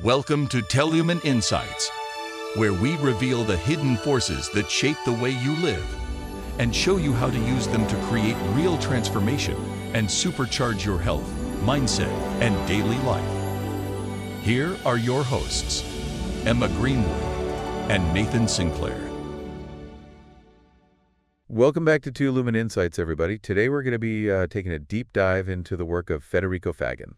Welcome to Teolumen Insights, where we reveal the hidden forces that shape the way you live and show you how to use them to create real transformation and supercharge your health, mindset, and daily life. Here are your hosts, Emma Greenwood and Nathan Sinclaire. Welcome back to Teolumen Insights, everybody. Today we're going to be taking a deep dive into the work of Federico Faggin.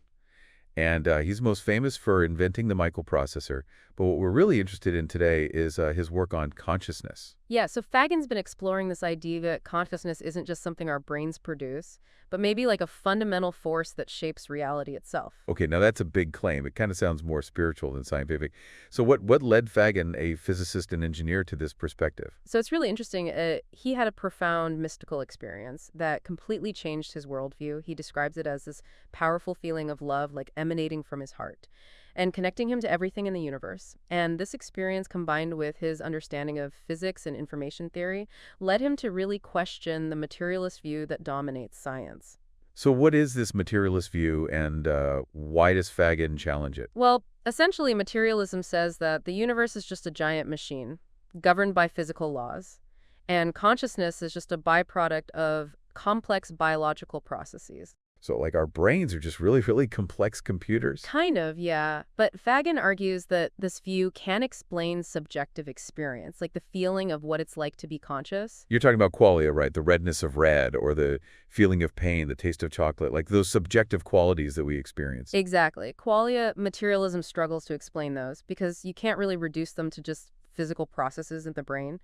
And he's most famous for inventing the microprocessor. But what we're really interested in today is his work on consciousness. Yeah, so Faggin's been exploring this idea that consciousness isn't just something our brains produce, but maybe like a fundamental force that shapes reality itself. Okay, now that's a big claim. It kind of sounds more spiritual than scientific. So what led Faggin, a physicist and engineer, to this perspective? So it's really interesting. He had a profound mystical experience that completely changed his worldview. He describes it as this powerful feeling of love, like emanating from his heart, and connecting him to everything in the universe. And this experience, combined with his understanding of physics and information theory, led him to really question the materialist view that dominates science. So what is this materialist view, and why does Faggin challenge it? Well, essentially, materialism says that the universe is just a giant machine, governed by physical laws, and consciousness is just a byproduct of complex biological processes. So like our brains are just really complex computers? Kind of, yeah. But Faggin argues that this view can explain subjective experience, like the feeling of what it's like to be conscious. You're talking about qualia, right? The redness of red, or the feeling of pain, the taste of chocolate, like those subjective qualities that we experience. Exactly. Qualia materialism struggles to explain those because you can't really reduce them to just physical processes in the brain.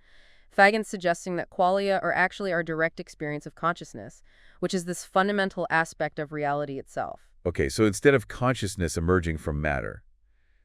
Faggin's suggesting that qualia are actually our direct experience of consciousness, which is this fundamental aspect of reality itself. Okay, so instead of consciousness emerging from matter,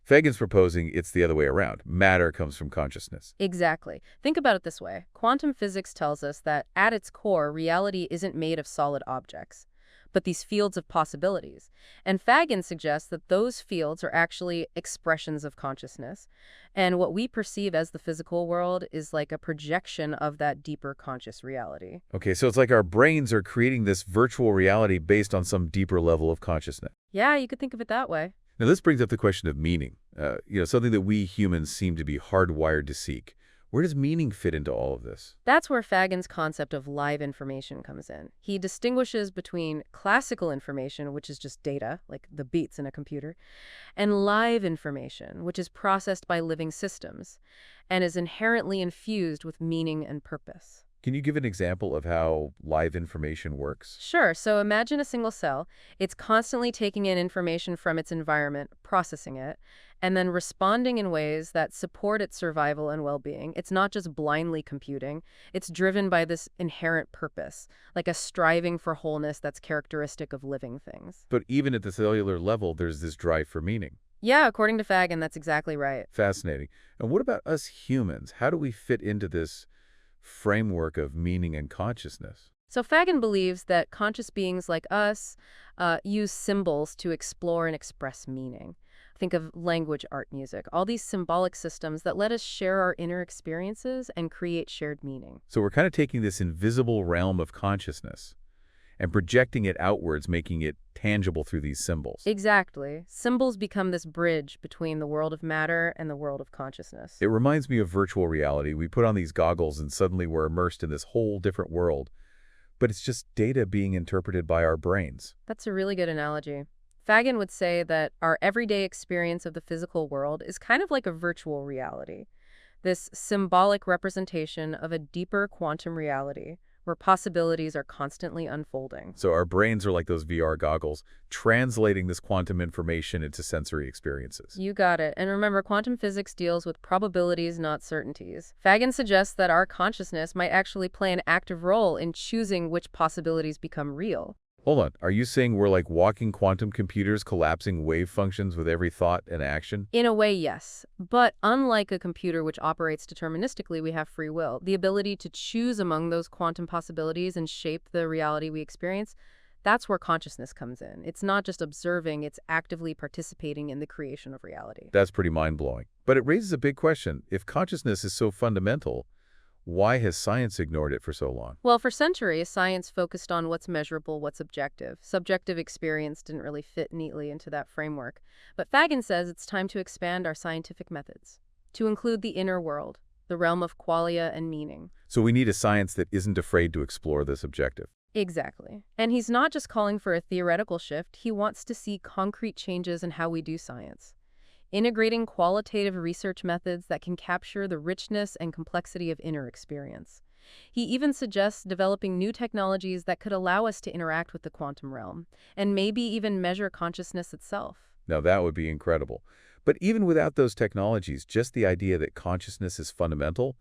Faggin's proposing it's the other way around. Matter comes from consciousness. Exactly. Think about it this way. Quantum physics tells us that at its core, reality isn't made of solid objects, but these fields of possibilities. And Faggin suggests that those fields are actually expressions of consciousness. And what we perceive as the physical world is like a projection of that deeper conscious reality. Okay, so it's like our brains are creating this virtual reality based on some deeper level of consciousness. Yeah, you could think of it that way. Now this brings up the question of meaning, something that we humans seem to be hardwired to seek. Where does meaning fit into all of this? That's where Faggin's concept of live information comes in. He distinguishes between classical information, which is just data, like the beats in a computer, and live information, which is processed by living systems and is inherently infused with meaning and purpose. Can you give an example of how live information works? Sure. So imagine a single cell. It's constantly taking in information from its environment, processing it, and then responding in ways that support its survival and well-being. It's not just blindly computing. It's driven by this inherent purpose, like a striving for wholeness that's characteristic of living things. But even at the cellular level, there's this drive for meaning. Yeah, according to Faggin, that's exactly right. Fascinating. And what about us humans? How do we fit into this framework of meaning and consciousness? So Faggin believes that conscious beings like us use symbols to explore and express meaning. Think of language, art, music, all these symbolic systems that let us share our inner experiences and create shared meaning. So we're kind of taking this invisible realm of consciousness and projecting it outwards, making it tangible through these symbols. Exactly. Symbols become this bridge between the world of matter and the world of consciousness. It reminds me of virtual reality. We put on these goggles and suddenly we're immersed in this whole different world. But it's just data being interpreted by our brains. That's a really good analogy. Faggin would say that our everyday experience of the physical world is kind of like a virtual reality, this symbolic representation of a deeper quantum reality where possibilities are constantly unfolding. So our brains are like those VR goggles, translating this quantum information into sensory experiences. You got it. And remember, quantum physics deals with probabilities, not certainties. Faggin suggests that our consciousness might actually play an active role in choosing which possibilities become real. Hold on, are you saying we're like walking quantum computers collapsing wave functions with every thought and action? In a way, yes. But unlike a computer which operates deterministically, we have free will. The ability to choose among those quantum possibilities and shape the reality we experience, that's where consciousness comes in. It's not just observing, it's actively participating in the creation of reality. That's pretty mind-blowing. But it raises a big question. If consciousness is so fundamental, Why has science ignored it for so long? Well, for centuries, science focused on what's measurable, what's objective. Subjective experience didn't really fit neatly into that framework. But Faggin says it's time to expand our scientific methods to include the inner world, the realm of qualia and meaning. So we need a science that isn't afraid to explore this objective. Exactly. And he's not just calling for a theoretical shift, he wants to see concrete changes in how we do science, integrating qualitative research methods that can capture the richness and complexity of inner experience. He even suggests developing new technologies that could allow us to interact with the quantum realm, and maybe even measure consciousness itself. Now that would be incredible. But even without those technologies, just the idea that consciousness is fundamental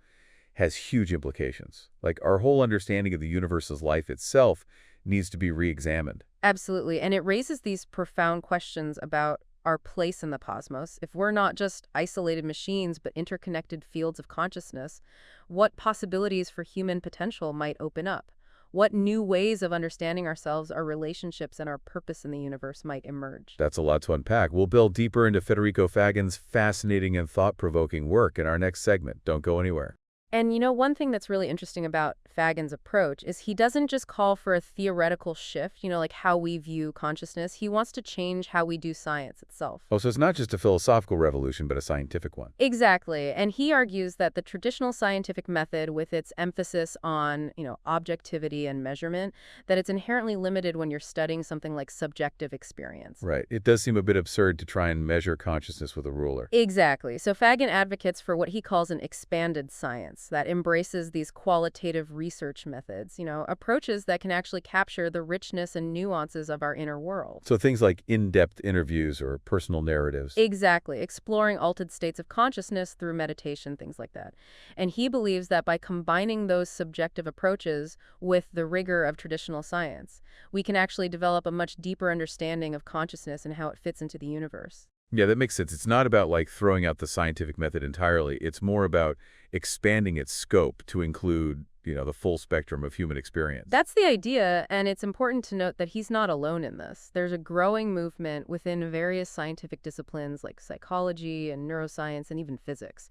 has huge implications. Like our whole understanding of the universe's life itself needs to be re-examined. Absolutely, and it raises these profound questions about our place in the cosmos. If we're not just isolated machines but interconnected fields of consciousness, what possibilities for human potential might open up? What new ways of understanding ourselves, our relationships, and our purpose in the universe might emerge? That's a lot to unpack. We'll delve deeper into Federico Faggin's fascinating and thought-provoking work in our next segment. Don't go anywhere. And you know, one thing that's really interesting about Faggin's approach is he doesn't just call for a theoretical shift, like how we view consciousness. He wants to change how we do science itself. Oh, so it's not just a philosophical revolution, but a scientific one. Exactly. And he argues that the traditional scientific method, with its emphasis on, objectivity and measurement, that it's inherently limited when you're studying something like subjective experience. Right. It does seem a bit absurd to try and measure consciousness with a ruler. Exactly. So Faggin advocates for what he calls an expanded science that embraces these qualitative research methods, approaches that can actually capture the richness and nuances of our inner world. So things like in-depth interviews or personal narratives. Exactly. Exploring altered states of consciousness through meditation, things like that. And he believes that by combining those subjective approaches with the rigor of traditional science, we can actually develop a much deeper understanding of consciousness and how it fits into the universe. Yeah, that makes sense. It's not about throwing out the scientific method entirely. It's more about expanding its scope to include, the full spectrum of human experience. That's the idea, and it's important to note that he's not alone in this. There's a growing movement within various scientific disciplines like psychology and neuroscience and even physics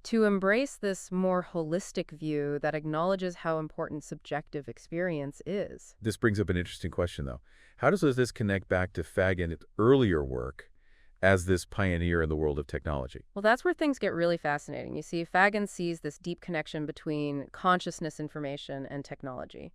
to embrace this more holistic view that acknowledges how important subjective experience is. This brings up an interesting question, though. How does this connect back to Faggin's earlier work as this pioneer in the world of technology? Well, that's where things get really fascinating. You see, Faggin sees this deep connection between consciousness information and technology.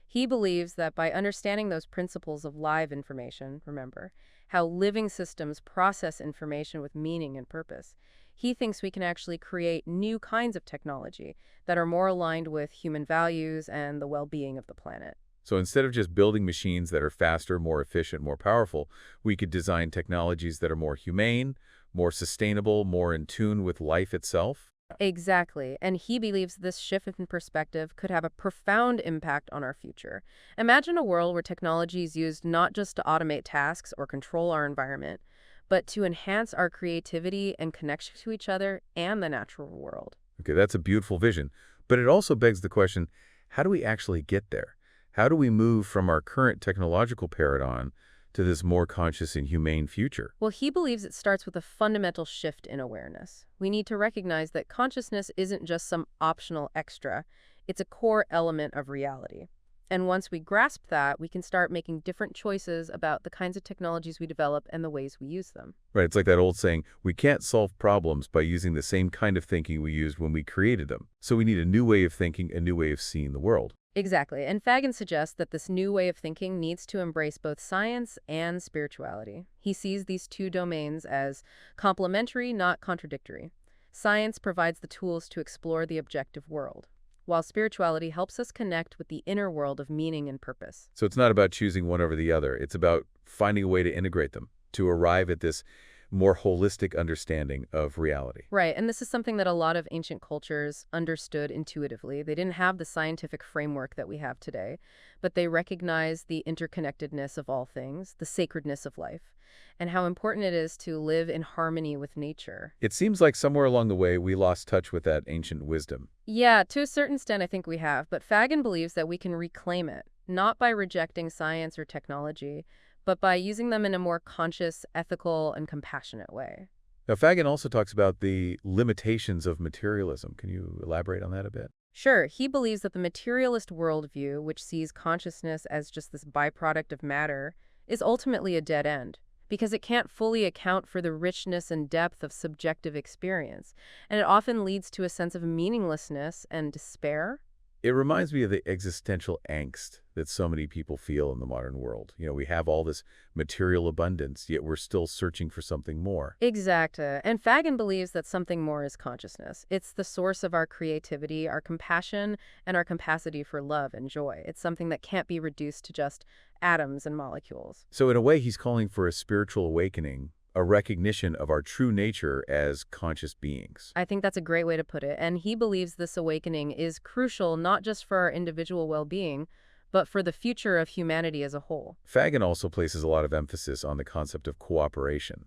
He believes that by understanding those principles of live information, remember, how living systems process information with meaning and purpose, he thinks we can actually create new kinds of technology that are more aligned with human values and the well-being of the planet. So instead of just building machines that are faster, more efficient, more powerful, we could design technologies that are more humane, more sustainable, more in tune with life itself? Exactly. And he believes this shift in perspective could have a profound impact on our future. Imagine a world where technology is used not just to automate tasks or control our environment, but to enhance our creativity and connection to each other and the natural world. Okay, that's a beautiful vision. But it also begs the question, how do we actually get there? How do we move from our current technological paradigm to this more conscious and humane future? Well, he believes it starts with a fundamental shift in awareness. We need to recognize that consciousness isn't just some optional extra. It's a core element of reality. And once we grasp that, we can start making different choices about the kinds of technologies we develop and the ways we use them. Right, it's like that old saying, we can't solve problems by using the same kind of thinking we used when we created them. So we need a new way of thinking, a new way of seeing the world. Exactly. And Faggin suggests that this new way of thinking needs to embrace both science and spirituality. He sees these two domains as complementary, not contradictory. Science provides the tools to explore the objective world, while spirituality helps us connect with the inner world of meaning and purpose. So it's not about choosing one over the other. It's about finding a way to integrate them, to arrive at this more holistic understanding of reality. Right, and this is something that a lot of ancient cultures understood intuitively. They didn't have the scientific framework that we have today, but they recognized the interconnectedness of all things, the sacredness of life, and how important it is to live in harmony with nature. It seems like somewhere along the way we lost touch with that ancient wisdom. Yeah, to a certain extent I think we have, but Faggin believes that we can reclaim it, not by rejecting science or technology, but by using them in a more conscious, ethical, and compassionate way. Now, Faggin also talks about the limitations of materialism. Can you elaborate on that a bit? Sure, he believes that the materialist worldview, which sees consciousness as just this byproduct of matter, is ultimately a dead end, because it can't fully account for the richness and depth of subjective experience, and it often leads to a sense of meaninglessness and despair. It reminds me of the existential angst that so many people feel in the modern world. We have all this material abundance, yet we're still searching for something more. Exactly. And Fagan believes that something more is consciousness. It's the source of our creativity, our compassion, and our capacity for love and joy. It's something that can't be reduced to just atoms and molecules. So in a way, he's calling for a spiritual awakening, a recognition of our true nature as conscious beings. I think that's a great way to put it. And he believes this awakening is crucial not just for our individual well-being, but for the future of humanity as a whole. Faggin also places a lot of emphasis on the concept of cooperation.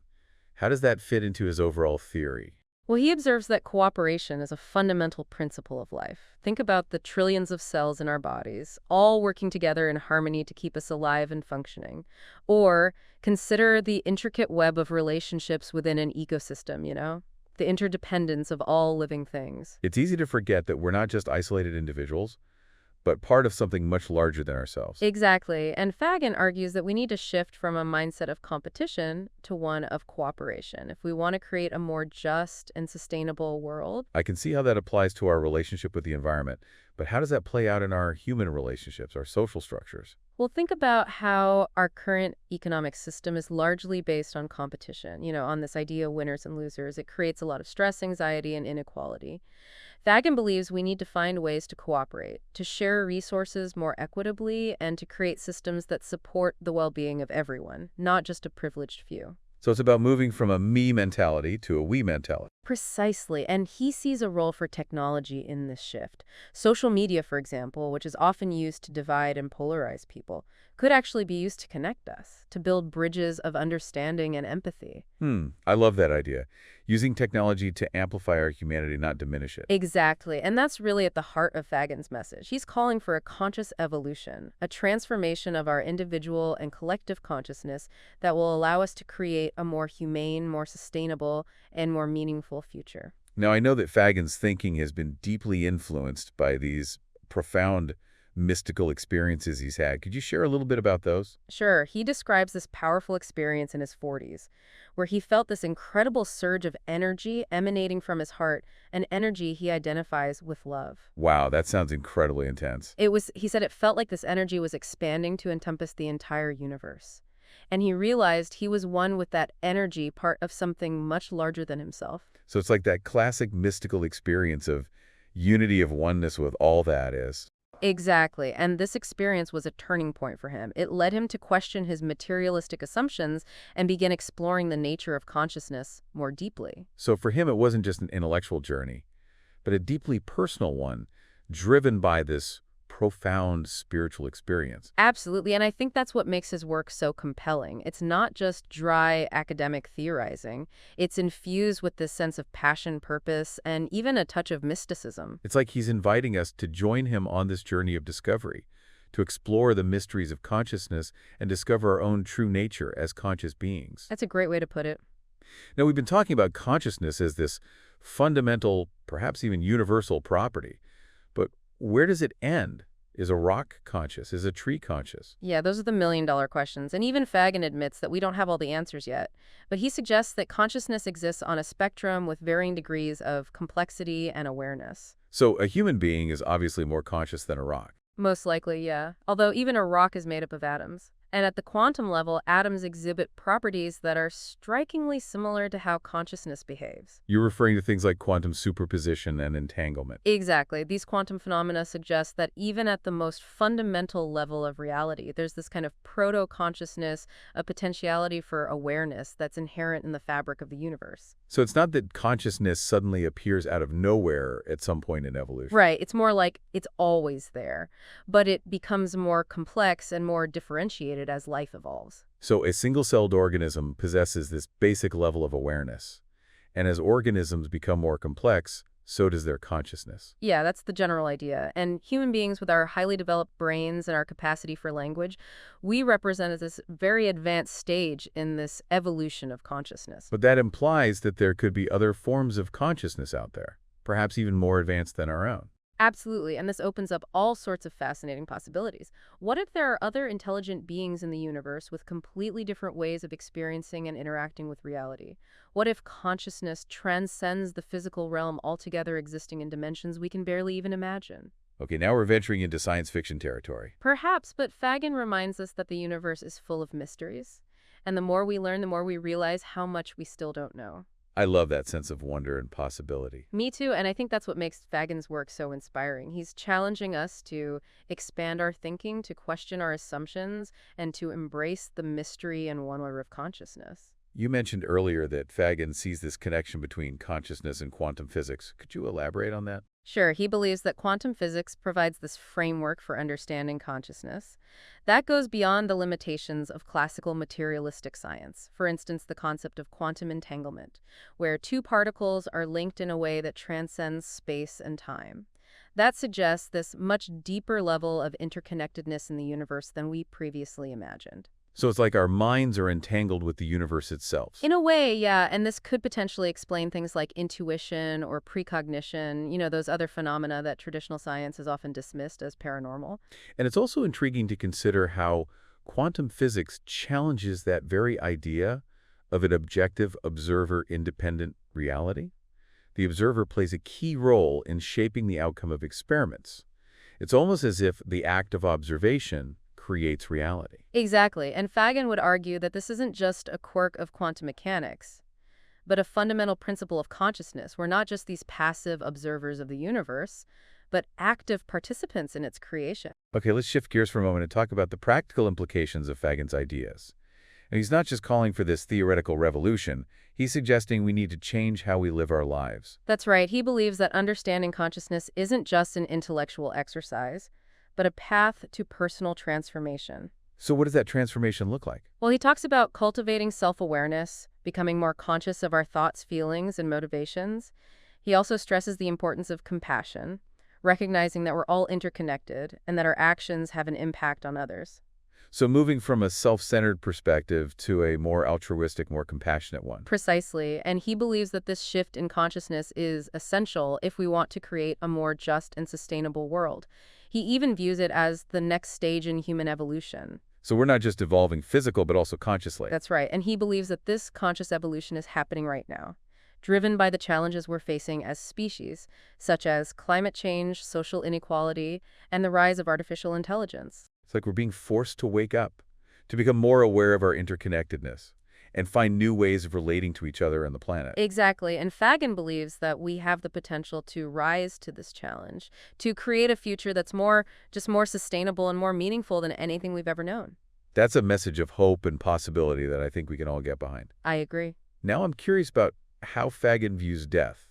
How does that fit into his overall theory? Well, he observes that cooperation is a fundamental principle of life. Think about the trillions of cells in our bodies, all working together in harmony to keep us alive and functioning. Or consider the intricate web of relationships within an ecosystem, the interdependence of all living things. It's easy to forget that we're not just isolated individuals, but part of something much larger than ourselves. Exactly. And Fagan argues that we need to shift from a mindset of competition to one of cooperation if we want to create a more just and sustainable world. I can see how that applies to our relationship with the environment, but how does that play out in our human relationships, our social structures? Well, think about how our current economic system is largely based on competition, on this idea of winners and losers. It creates a lot of stress, anxiety, and inequality. Fagan believes we need to find ways to cooperate, to share resources more equitably, and to create systems that support the well-being of everyone, not just a privileged few. So it's about moving from a me mentality to a we mentality. Precisely, and he sees a role for technology in this shift. Social media, for example, which is often used to divide and polarize people, could actually be used to connect us, to build bridges of understanding and empathy. I love that idea. Using technology to amplify our humanity, not diminish it. Exactly, and that's really at the heart of Fagan's message. He's calling for a conscious evolution, a transformation of our individual and collective consciousness that will allow us to create a more humane, more sustainable, and more meaningful future. Now, I know that Fagin's thinking has been deeply influenced by these profound mystical experiences he's had. Could you share a little bit about those? Sure, he describes this powerful experience in his 40s, where he felt this incredible surge of energy emanating from his heart, an energy he identifies with love. Wow, that sounds incredibly intense. He said it felt like this energy was expanding to encompass the entire universe. And he realized he was one with that energy, part of something much larger than himself. So it's like that classic mystical experience of unity of oneness with all that is. Exactly, and this experience was a turning point for him. It led him to question his materialistic assumptions and begin exploring the nature of consciousness more deeply. So for him, it wasn't just an intellectual journey, but a deeply personal one, driven by this profound spiritual experience. Absolutely, and I think that's what makes his work so compelling. It's not just dry academic theorizing. It's infused with this sense of passion, purpose, and even a touch of mysticism. It's like he's inviting us to join him on this journey of discovery, to explore the mysteries of consciousness and discover our own true nature as conscious beings. That's a great way to put it. Now, we've been talking about consciousness as this fundamental, perhaps even universal property, but where does it end? Is a rock conscious? Is a tree conscious? Yeah, those are the million-dollar questions, and even Fagan admits that we don't have all the answers yet. But he suggests that consciousness exists on a spectrum with varying degrees of complexity and awareness. So a human being is obviously more conscious than a rock. Most likely, yeah. Although even a rock is made up of atoms. And at the quantum level, atoms exhibit properties that are strikingly similar to how consciousness behaves. You're referring to things like quantum superposition and entanglement. Exactly. These quantum phenomena suggest that even at the most fundamental level of reality, there's this kind of proto-consciousness, a potentiality for awareness that's inherent in the fabric of the universe. So it's not that consciousness suddenly appears out of nowhere at some point in evolution. Right. It's more like it's always there, but it becomes more complex and more differentiated as life evolves. So a single-celled organism possesses this basic level of awareness. And as organisms become more complex, so does their consciousness. Yeah, that's the general idea. And human beings with our highly developed brains and our capacity for language, we represent this very advanced stage in this evolution of consciousness. But that implies that there could be other forms of consciousness out there, perhaps even more advanced than our own. Absolutely, and this opens up all sorts of fascinating possibilities. What if there are other intelligent beings in the universe with completely different ways of experiencing and interacting with reality? What if consciousness transcends the physical realm altogether, existing in dimensions we can barely even imagine? Okay, now we're venturing into science fiction territory. Perhaps, but Faggin reminds us that the universe is full of mysteries. And the more we learn, the more we realize how much we still don't know. I love that sense of wonder and possibility. Me too, and I think that's what makes Faggin's work so inspiring. He's challenging us to expand our thinking, to question our assumptions, and to embrace the mystery and wonder of consciousness. You mentioned earlier that Faggin sees this connection between consciousness and quantum physics. Could you elaborate on that? Sure, he believes that quantum physics provides this framework for understanding consciousness. That goes beyond the limitations of classical materialistic science. For instance, the concept of quantum entanglement, where two particles are linked in a way that transcends space and time. That suggests this much deeper level of interconnectedness in the universe than we previously imagined. So it's like our minds are entangled with the universe itself. In a way, yeah, and this could potentially explain things like intuition or precognition, those other phenomena that traditional science has often dismissed as paranormal. And it's also intriguing to consider how quantum physics challenges that very idea of an objective, observer-independent reality. The observer plays a key role in shaping the outcome of experiments. It's almost as if the act of observation creates reality. Exactly, and Faggin would argue that this isn't just a quirk of quantum mechanics, but a fundamental principle of consciousness. We're not just these passive observers of the universe, but active participants in its creation. Okay, let's shift gears for a moment and talk about the practical implications of Faggin's ideas. And he's not just calling for this theoretical revolution, he's suggesting we need to change how we live our lives. That's right. He believes that understanding consciousness isn't just an intellectual exercise, but a path to personal transformation. So what does that transformation look like? Well, he talks about cultivating self-awareness, becoming more conscious of our thoughts, feelings, and motivations. He also stresses the importance of compassion, recognizing that we're all interconnected and that our actions have an impact on others. So moving from a self-centered perspective to a more altruistic, more compassionate one. Precisely, and he believes that this shift in consciousness is essential if we want to create a more just and sustainable world. He even views it as the next stage in human evolution. So we're not just evolving physical, but also consciously. That's right, and he believes that this conscious evolution is happening right now, driven by the challenges we're facing as species, such as climate change, social inequality, and the rise of artificial intelligence. It's like we're being forced to wake up, to become more aware of our interconnectedness, and find new ways of relating to each other and the planet. Exactly, and Faggin believes that we have the potential to rise to this challenge, to create a future that's more sustainable and more meaningful than anything we've ever known. That's a message of hope and possibility that I think we can all get behind. I agree. Now I'm curious about how Faggin views death.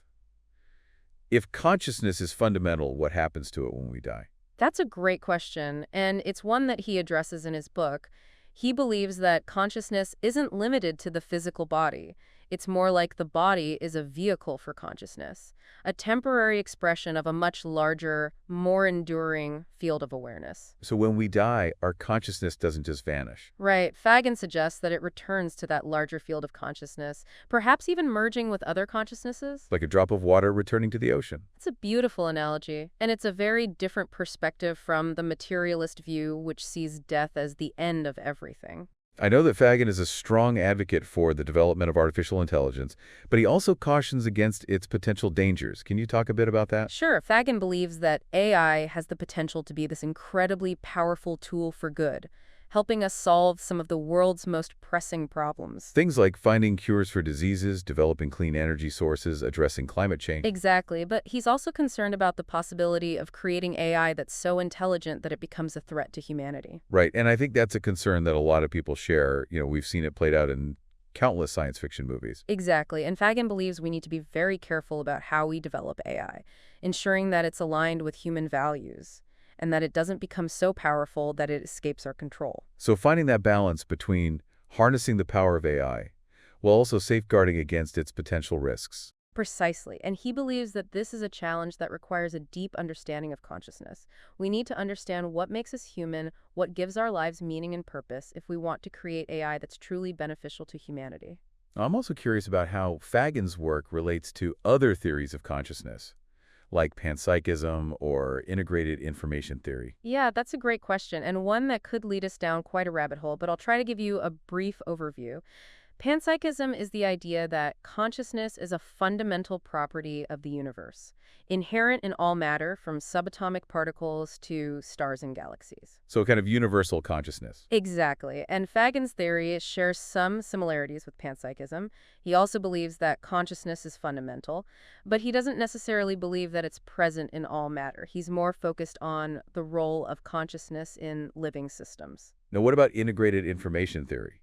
If consciousness is fundamental, what happens to it when we die? That's a great question, and it's one that he addresses in his book. He believes that consciousness isn't limited to the physical body. It's more like the body is a vehicle for consciousness, a temporary expression of a much larger, more enduring field of awareness. So when we die, our consciousness doesn't just vanish. Right. Faggin suggests that it returns to that larger field of consciousness, perhaps even merging with other consciousnesses. Like a drop of water returning to the ocean. It's a beautiful analogy, and it's a very different perspective from the materialist view, which sees death as the end of everything. I know that Faggin is a strong advocate for the development of artificial intelligence, but he also cautions against its potential dangers. Can you talk a bit about that? Sure, Faggin believes that AI has the potential to be this incredibly powerful tool for good, helping us solve some of the world's most pressing problems. Things like finding cures for diseases, developing clean energy sources, addressing climate change. Exactly, but he's also concerned about the possibility of creating AI that's so intelligent that it becomes a threat to humanity. Right, and I think that's a concern that a lot of people share. We've seen it played out in countless science fiction movies. Exactly, and Faggin believes we need to be very careful about how we develop AI, ensuring that it's aligned with human values, and that it doesn't become so powerful that it escapes our control. So finding that balance between harnessing the power of AI while also safeguarding against its potential risks. Precisely, and he believes that this is a challenge that requires a deep understanding of consciousness. We need to understand what makes us human, what gives our lives meaning and purpose if we want to create AI that's truly beneficial to humanity. I'm also curious about how Faggin's work relates to other theories of consciousness, like panpsychism or integrated information theory? Yeah, that's a great question, and one that could lead us down quite a rabbit hole, but I'll try to give you a brief overview. Panpsychism is the idea that consciousness is a fundamental property of the universe, inherent in all matter from subatomic particles to stars and galaxies. So kind of universal consciousness. Exactly. And Faggin's theory shares some similarities with panpsychism. He also believes that consciousness is fundamental, but he doesn't necessarily believe that it's present in all matter. He's more focused on the role of consciousness in living systems. Now, what about integrated information theory?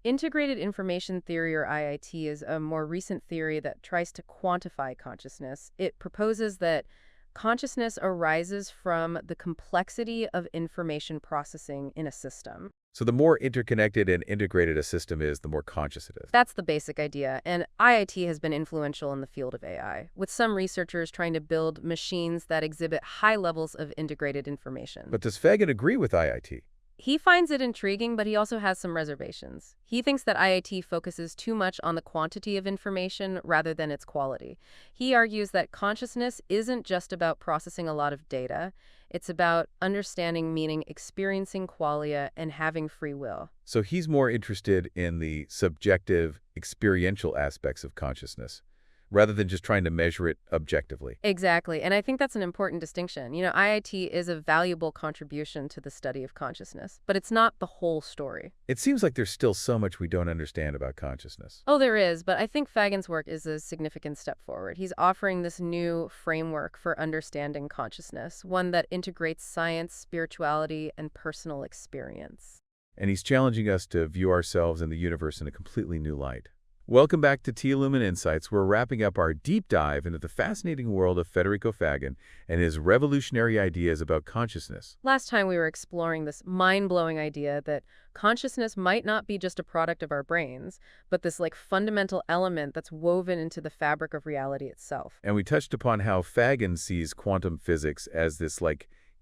Integrated information theory, or IIT, is a more recent theory that tries to quantify consciousness. It proposes that consciousness arises from the complexity of information processing in a system. So the more interconnected and integrated a system is, the more conscious it is. That's the basic idea, and IIT has been influential in the field of AI, with some researchers trying to build machines that exhibit high levels of integrated information. But does Faggin agree with IIT? He finds it intriguing, but he also has some reservations. He thinks that IIT focuses too much on the quantity of information rather than its quality. He argues that consciousness isn't just about processing a lot of data. It's about understanding meaning, experiencing qualia, and having free will. So he's more interested in the subjective, experiential aspects of consciousness, rather than just trying to measure it objectively. Exactly, and I think that's an important distinction. IIT is a valuable contribution to the study of consciousness, but it's not the whole story. It seems like there's still so much we don't understand about consciousness. Oh, there is, but I think Faggin's work is a significant step forward. He's offering this new framework for understanding consciousness, one that integrates science, spirituality, and personal experience. And he's challenging us to view ourselves and the universe in a completely new light. Welcome back to Teolumen Insights. We're wrapping up our deep dive into the fascinating world of Federico Faggin and his revolutionary ideas about consciousness. Last time we were exploring this mind-blowing idea that consciousness might not be just a product of our brains, but this fundamental element that's woven into the fabric of reality itself. And we touched upon how Faggin sees quantum physics as this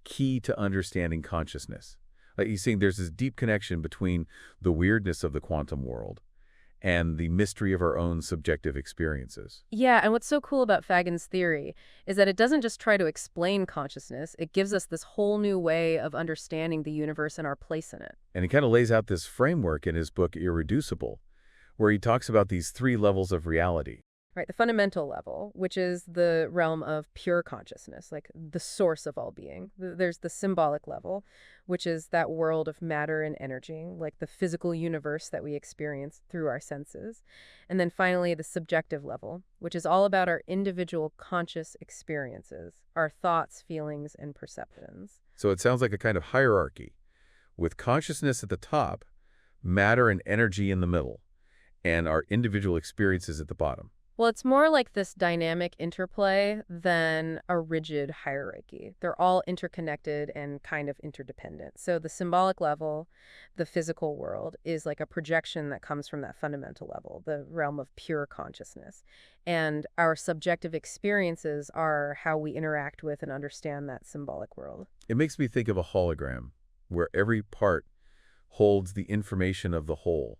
key to understanding consciousness. He's saying there's this deep connection between the weirdness of the quantum world and the mystery of our own subjective experiences. Yeah, and what's so cool about Faggin's theory is that it doesn't just try to explain consciousness, it gives us this whole new way of understanding the universe and our place in it. And he kind of lays out this framework in his book, Irreducible, where he talks about these three levels of reality. Right, the fundamental level, which is the realm of pure consciousness, like the source of all being. There's the symbolic level, which is that world of matter and energy, like the physical universe that we experience through our senses. And then finally, the subjective level, which is all about our individual conscious experiences, our thoughts, feelings, and perceptions. So it sounds like a kind of hierarchy, with consciousness at the top, matter and energy in the middle, and our individual experiences at the bottom. Well, it's more like this dynamic interplay than a rigid hierarchy. They're all interconnected and kind of interdependent. So the symbolic level, the physical world, is like a projection that comes from that fundamental level, the realm of pure consciousness. And our subjective experiences are how we interact with and understand that symbolic world. It makes me think of a hologram, where every part holds the information of the whole.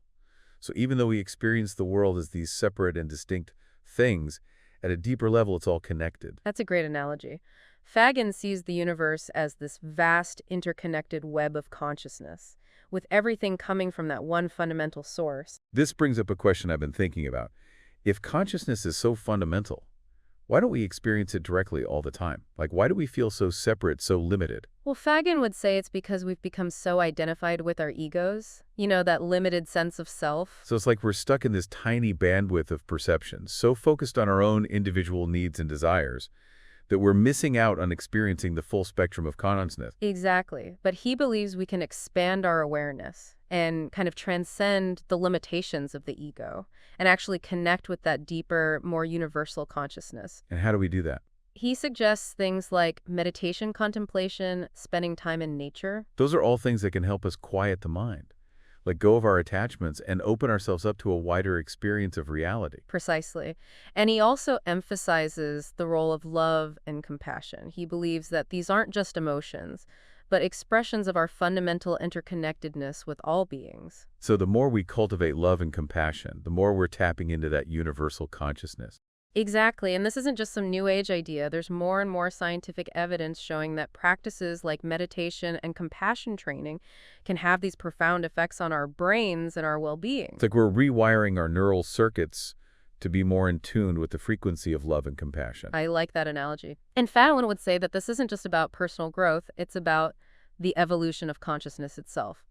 So even though we experience the world as these separate and distinct things, at a deeper level, it's all connected. That's a great analogy. Faggin sees the universe as this vast, interconnected web of consciousness, with everything coming from that one fundamental source. This brings up a question I've been thinking about. If consciousness is so fundamental, why don't we experience it directly all the time? Why do we feel so separate, so limited? Well, Faggin would say it's because we've become so identified with our egos, that limited sense of self. So it's like we're stuck in this tiny bandwidth of perception, so focused on our own individual needs and desires, that we're missing out on experiencing the full spectrum of consciousness. Exactly. But he believes we can expand our awareness and kind of transcend the limitations of the ego and actually connect with that deeper, more universal consciousness. And how do we do that? He suggests things like meditation, contemplation, spending time in nature. Those are all things that can help us quiet the mind, let go of our attachments, and open ourselves up to a wider experience of reality. Precisely. And he also emphasizes the role of love and compassion. He believes that these aren't just emotions, but expressions of our fundamental interconnectedness with all beings. So the more we cultivate love and compassion, the more we're tapping into that universal consciousness. Exactly, and this isn't just some new age idea. There's more and more scientific evidence showing that practices like meditation and compassion training can have these profound effects on our brains and our well-being. It's like we're rewiring our neural circuits to be more in tune with the frequency of love and compassion. I like that analogy. And Fallon would say that this isn't just about personal growth, it's about the evolution of consciousness itself.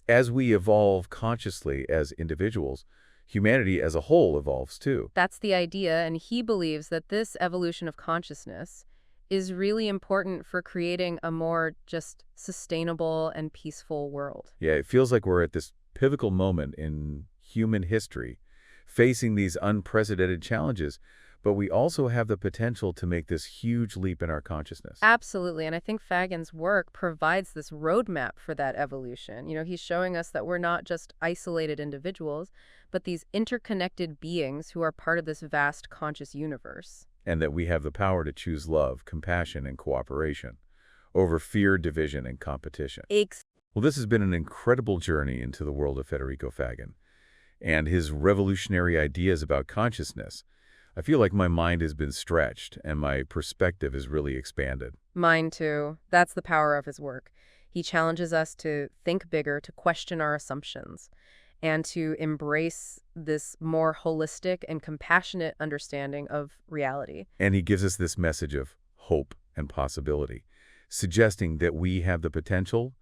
As we evolve consciously as individuals, humanity as a whole evolves too. That's the idea, and he believes that this evolution of consciousness is really important for creating a more just sustainable and peaceful world. Yeah, it feels like we're at this pivotal moment in human history, facing these unprecedented challenges, but we also have the potential to make this huge leap in our consciousness. Absolutely, and I think Faggin's work provides this roadmap for that evolution. He's showing us that we're not just isolated individuals, but these interconnected beings who are part of this vast conscious universe. And that we have the power to choose love, compassion, and cooperation over fear, division, and competition. Well, this has been an incredible journey into the world of Federico Faggin and his revolutionary ideas about consciousness. I feel like my mind has been stretched and my perspective has really expanded. Mine too. That's the power of his work. He challenges us to think bigger, to question our assumptions, and to embrace this more holistic and compassionate understanding of reality. And he gives us this message of hope and possibility, suggesting that we have the potential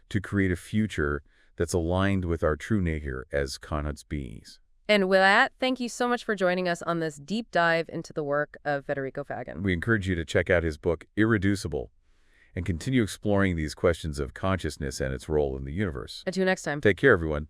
to create a future that's aligned with our true nature as conscious beings. And with that, thank you so much for joining us on this deep dive into the work of Federico Faggin. We encourage you to check out his book, Irreducible, and continue exploring these questions of consciousness and its role in the universe. Until next time. Take care, everyone.